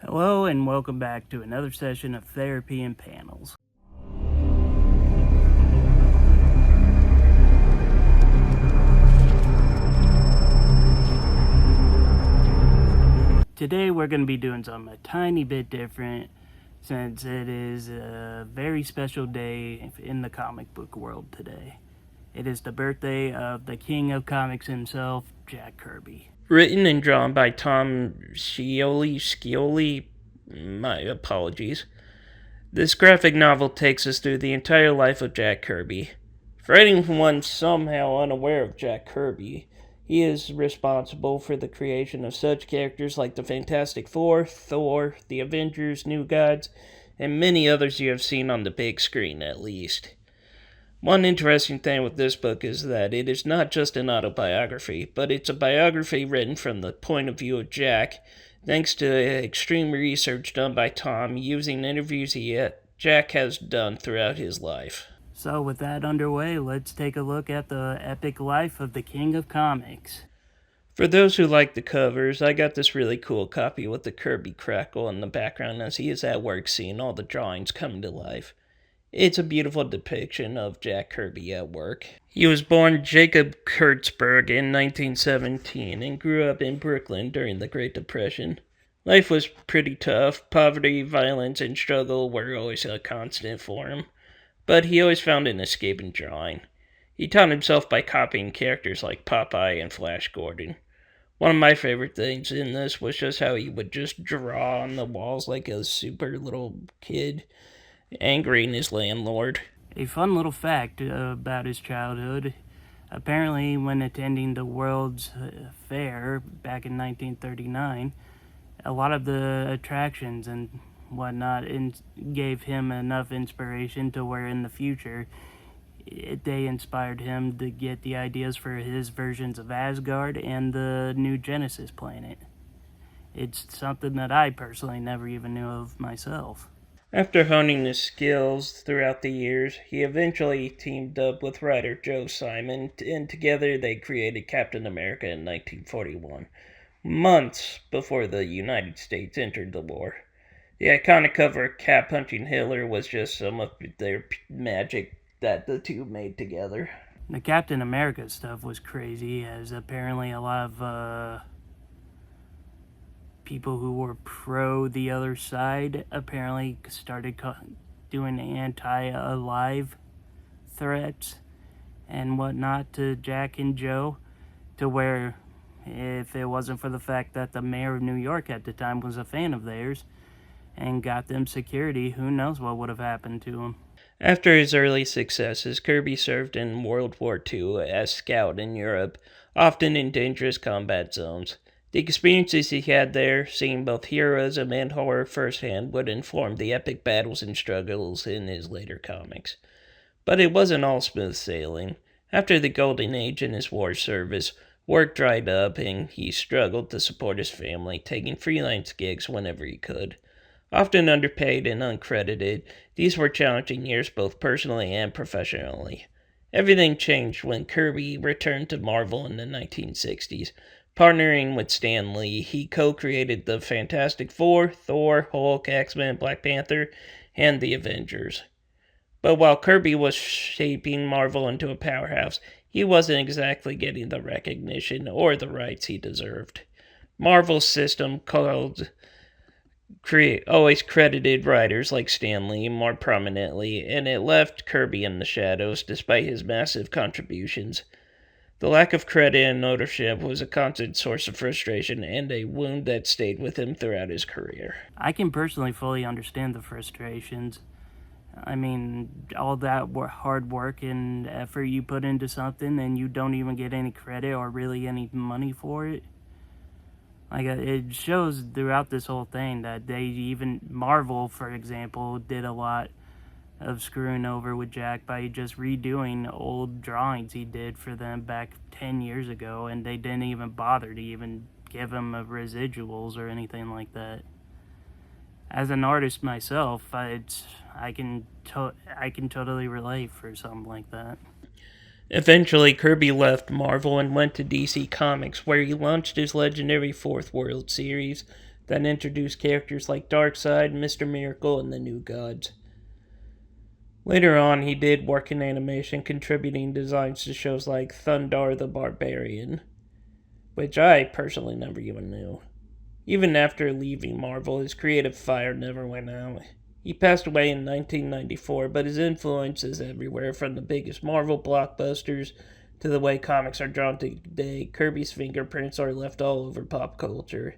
Hello and welcome back to another session of Therapy and Panels. Today we're going to be doing something a tiny bit different since it is a very special day in the comic book world today. It is the birthday of the king of comics himself, Jack Kirby. Written and drawn by Tom Scioli, my apologies. This graphic novel takes us through the entire life of Jack Kirby. For anyone somehow unaware of Jack Kirby, he is responsible for the creation of such characters like the Fantastic Four, Thor, the Avengers, New Gods, and many others you have seen on the big screen at least. One interesting thing with this book is that it is not just an autobiography, but it's a biography written from the point of view of Jack, thanks to extreme research done by Tom using interviews Jack has done throughout his life. So, with that underway, let's take a look at the epic life of the king of comics. For those who like the covers, I got this really cool copy with the Kirby crackle in the background as he is at work seeing all the drawings come to life. It's a beautiful depiction of Jack Kirby at work. He was born Jacob Kurtzberg in 1917 and grew up in Brooklyn during the Great Depression. Life was pretty tough. Poverty, violence, and struggle were always a constant for him, but he always found an escape in drawing. He taught himself by copying characters like Popeye and Flash Gordon. One of my favorite things in this was just how he would just draw on the walls like a super little kid, angering his landlord. A fun little fact about his childhood. Apparently, when attending the World's Fair back in 1939, a lot of the attractions and whatnot gave him enough inspiration to where in the future they inspired him to get the ideas for his versions of Asgard and the new Genesis planet. It's something that I personally never even knew of myself. After honing his skills throughout the years, he eventually teamed up with writer Joe Simon, and together they created Captain America in 1941, months before the United States entered the war. The iconic cover of Cap punching Hitler was just some of their magic that the two made together. The Captain America stuff was crazy, as apparently a lot of people who were pro the other side apparently started doing anti-alive threats and whatnot to Jack and Joe, to where if it wasn't for the fact that the mayor of New York at the time was a fan of theirs and got them security, who knows what would have happened to him. After his early successes, Kirby served in World War II as scout in Europe, often in dangerous combat zones. The experiences he had there, seeing both heroism and horror firsthand, would inform the epic battles and struggles in his later comics. But it wasn't all smooth sailing. After the Golden Age in his war service, work dried up and he struggled to support his family, taking freelance gigs whenever he could. Often underpaid and uncredited, these were challenging years both personally and professionally. Everything changed when Kirby returned to Marvel in the 1960s. Partnering with Stan Lee, he co-created the Fantastic Four, Thor, Hulk, X-Men, Black Panther, and the Avengers. But while Kirby was shaping Marvel into a powerhouse, he wasn't exactly getting the recognition or the rights he deserved. Marvel's system always credited writers like Stan Lee more prominently, and it left Kirby in the shadows despite his massive contributions. The lack of credit and ownership was a constant source of frustration and a wound that stayed with him throughout his career. I can personally fully understand the frustrations. I mean, all that hard work and effort you put into something and you don't even get any credit or really any money for it. Like, it shows throughout this whole thing that Marvel, for example, did a lot of screwing over with Jack by just redoing old drawings he did for them back 10 years ago, and they didn't even bother to even give him residuals or anything like that. As an artist myself, I can totally relate for something like that. Eventually, Kirby left Marvel and went to DC Comics, where he launched his legendary Fourth World series, that introduced characters like Darkseid, Mr. Miracle, and the New Gods. Later on, he did work in animation, contributing designs to shows like Thundar the Barbarian, which I personally never even knew. Even after leaving Marvel, his creative fire never went out. He passed away in 1994, but his influence is everywhere, from the biggest Marvel blockbusters to the way comics are drawn today. Kirby's fingerprints are left all over pop culture.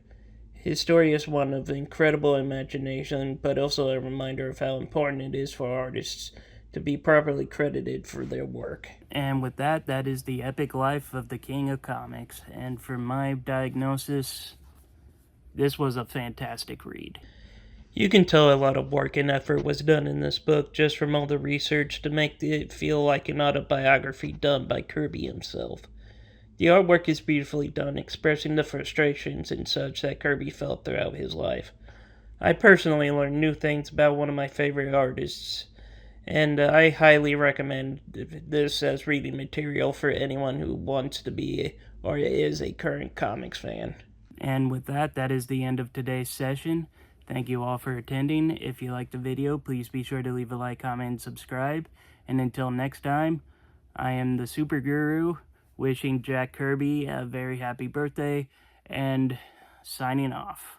His story is one of incredible imagination, but also a reminder of how important it is for artists to be properly credited for their work. And with that, that is the epic life of the King of Comics. And for my diagnosis, this was a fantastic read. You can tell a lot of work and effort was done in this book just from all the research to make it feel like an autobiography done by Kirby himself. The artwork is beautifully done, expressing the frustrations and such that Kirby felt throughout his life. I personally learned new things about one of my favorite artists, and I highly recommend this as reading material for anyone who wants to be or is a current comics fan. And with that, that is the end of today's session. Thank you all for attending. If you liked the video, please be sure to leave a like, comment, and subscribe. And until next time, I am the Super Guru, wishing Jack Kirby a very happy birthday, and signing off.